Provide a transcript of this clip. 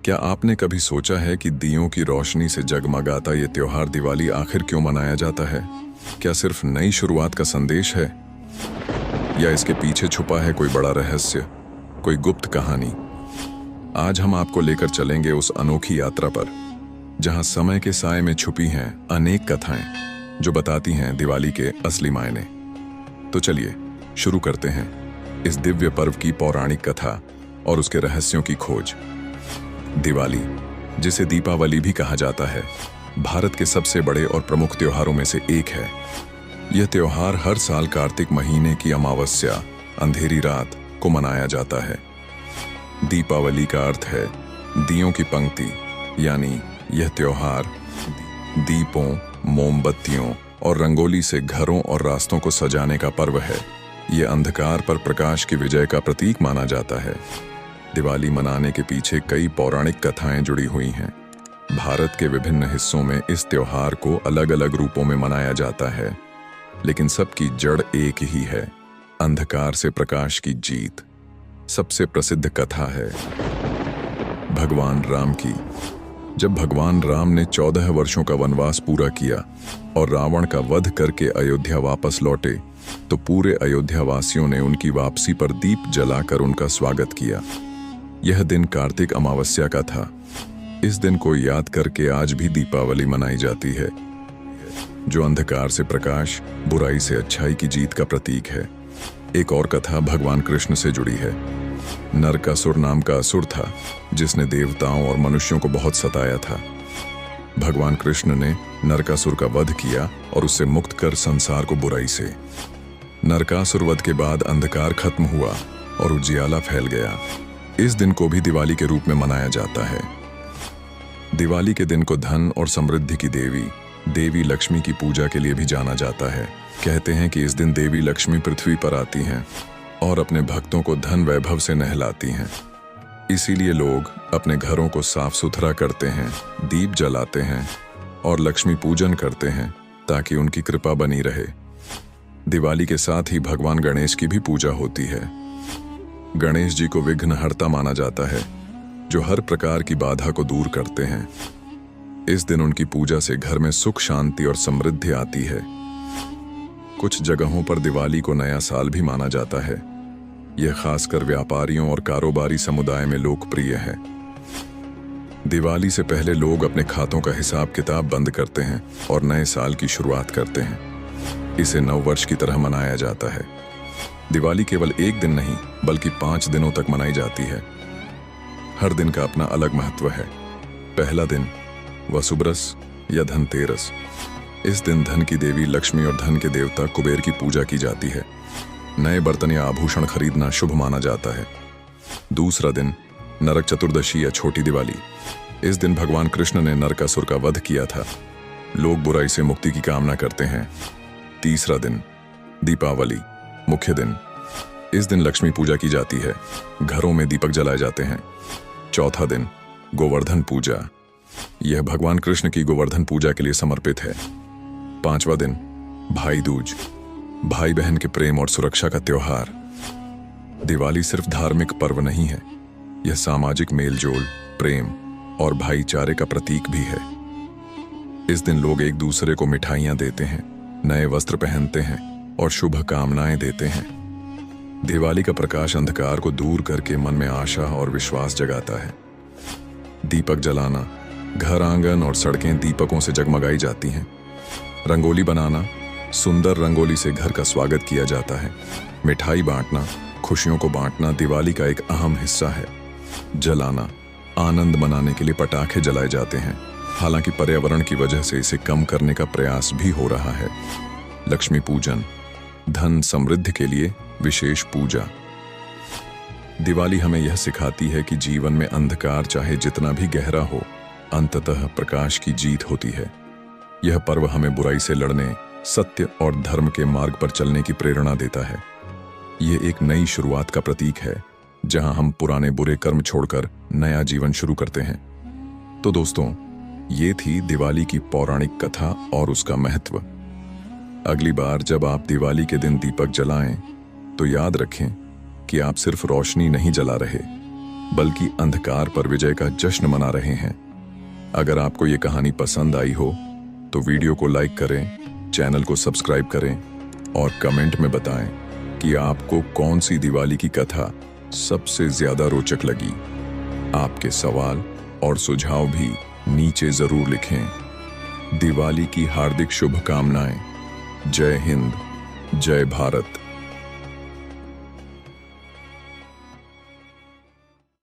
क्या आपने कभी सोचा है कि दियों की रोशनी से जगमगाता ये त्योहार दिवाली आखिर क्यों मनाया जाता है? क्या सिर्फ नई शुरुआत का संदेश है, या इसके पीछे छुपा है कोई बड़ा रहस्य, कोई गुप्त कहानी? आज हम आपको लेकर चलेंगे उस अनोखी यात्रा पर, जहां समय के साए में छुपी हैं अनेक कथाएं जो बताती हैं दिवाली के असली मायने। तो चलिए शुरू करते हैं इस दिव्य पर्व की पौराणिक कथा और उसके रहस्यों की खोज। दिवाली, जिसे दीपावली भी कहा जाता है, भारत के सबसे बड़े और प्रमुख त्योहारों में से एक है। यह त्योहार हर साल कार्तिक महीने की अमावस्या, अंधेरी रात को मनाया जाता है। दीपावली का अर्थ है दियों की पंक्ति, यानी यह त्योहार दीपों, मोमबत्तियों और रंगोली से घरों और रास्तों को सजाने का पर्व है। यह अंधकार पर प्रकाश की विजय का प्रतीक माना जाता है। दिवाली मनाने के पीछे कई पौराणिक कथाएं जुड़ी हुई हैं। भारत के विभिन्न हिस्सों में इस त्योहार को अलग अलग रूपों में मनाया जाता है, लेकिन सबकी जड़ एक ही है, अंधकार से प्रकाश की जीत। सबसे प्रसिद्ध कथा है भगवान राम की। जब भगवान राम ने 14 वर्षों का वनवास पूरा किया और रावण का वध करके अयोध्या वापस लौटे, तो पूरे अयोध्या वासियों ने उनकी वापसी पर दीप जलाकर उनका स्वागत किया। यह दिन कार्तिक अमावस्या का था। इस दिन को याद करके आज भी दीपावली मनाई जाती है, जो अंधकार से प्रकाश, बुराई से अच्छाई की जीत का प्रतीक है। एक और कथा भगवान कृष्ण से जुड़ी है। नरकासुर नाम का असुर था, जिसने देवताओं और मनुष्यों को बहुत सताया था। भगवान कृष्ण ने नरकासुर का वध किया और उससे मुक्त कर संसार को बुराई से। नरकासुर वध के बाद अंधकार खत्म हुआ और उजियाला फैल गया। इस दिन को भी दिवाली के रूप में मनाया जाता है। दिवाली के दिन को धन और समृद्धि की देवी लक्ष्मी की पूजा के लिए भी जाना जाता है। कहते हैं कि इस दिन देवी लक्ष्मी पृथ्वी पर आती हैं और अपने भक्तों को धन वैभव से नहलाती हैं। इसीलिए लोग अपने घरों को साफ सुथरा करते हैं, दीप जलाते हैं और लक्ष्मी पूजन करते हैं, ताकि उनकी कृपा बनी रहे। दिवाली के साथ ही भगवान गणेश की भी पूजा होती है। गणेश जी को विघ्नहर्ता माना जाता है, जो हर प्रकार की बाधा को दूर करते हैं। इस दिन उनकी पूजा से घर में सुख, शांति और समृद्धि आती है। कुछ जगहों पर दिवाली को नया साल भी माना जाता है। यह खासकर व्यापारियों और कारोबारी समुदाय में लोकप्रिय है। दिवाली से पहले लोग अपने खातों का हिसाब किताब बंद करते हैं और नए साल की शुरुआत करते हैं। इसे नव वर्ष की तरह मनाया जाता है। दिवाली केवल एक दिन नहीं, बल्कि 5 दिनों तक मनाई जाती है। हर दिन का अपना अलग महत्व है। पहला दिन वसुबरस या धनतेरस। इस दिन धन की देवी लक्ष्मी और धन के देवता कुबेर की पूजा की जाती है। नए बर्तन या आभूषण खरीदना शुभ माना जाता है। दूसरा दिन नरक चतुर्दशी या छोटी दिवाली। इस दिन भगवान कृष्ण ने नरकासुर का वध किया था। लोग बुराई से मुक्ति की कामना करते हैं। तीसरा दिन दीपावली, मुख्य दिन। इस दिन लक्ष्मी पूजा की जाती है, घरों में दीपक जलाए जाते हैं। चौथा दिन गोवर्धन पूजा। यह भगवान कृष्ण की गोवर्धन पूजा के लिए समर्पित है। पांचवा दिन भाई दूज, भाई बहन के प्रेम और सुरक्षा का त्योहार। दिवाली सिर्फ धार्मिक पर्व नहीं है, यह सामाजिक मेलजोल, प्रेम और भाईचारे का प्रतीक भी है। इस दिन लोग एक दूसरे को मिठाइयां देते हैं, नए वस्त्र पहनते हैं और शुभ कामनाएं देते हैं। दिवाली का प्रकाश अंधकार को दूर करके मन में आशा और विश्वास जगाता है। दीपक जलाना, घर, आंगन और सड़कें दीपकों से जगमगाई जाती हैं। रंगोली बनाना, सुंदर रंगोली से घर का स्वागत किया जाता है। मिठाई बांटना, खुशियों को बांटना दिवाली का एक अहम हिस्सा है। जलाना, आनंद मनाने के लिए पटाखे जलाए जाते हैं। हालांकि पर्यावरण की वजह से इसे कम करने का प्रयास भी हो रहा है। लक्ष्मी पूजन, धन समृद्धि के लिए विशेष पूजा। दिवाली हमें यह सिखाती है कि जीवन में अंधकार चाहे जितना भी गहरा हो, अंततः प्रकाश की जीत होती है। यह पर्व हमें बुराई से लड़ने, सत्य और धर्म के मार्ग पर चलने की प्रेरणा देता है। यह एक नई शुरुआत का प्रतीक है, जहां हम पुराने बुरे कर्म छोड़कर नया जीवन शुरू करते हैं। तो दोस्तों, ये थी दिवाली की पौराणिक कथा और उसका महत्व। अगली बार जब आप दिवाली के दिन दीपक जलाएं, तो याद रखें कि आप सिर्फ रोशनी नहीं जला रहे, बल्कि अंधकार पर विजय का जश्न मना रहे हैं। अगर आपको ये कहानी पसंद आई हो तो वीडियो को लाइक करें, चैनल को सब्सक्राइब करें और कमेंट में बताएं कि आपको कौन सी दिवाली की कथा सबसे ज्यादा रोचक लगी। आपके सवाल और सुझाव भी नीचे जरूर लिखें। दिवाली की हार्दिक शुभकामनाएं। जय हिंद, जय भारत।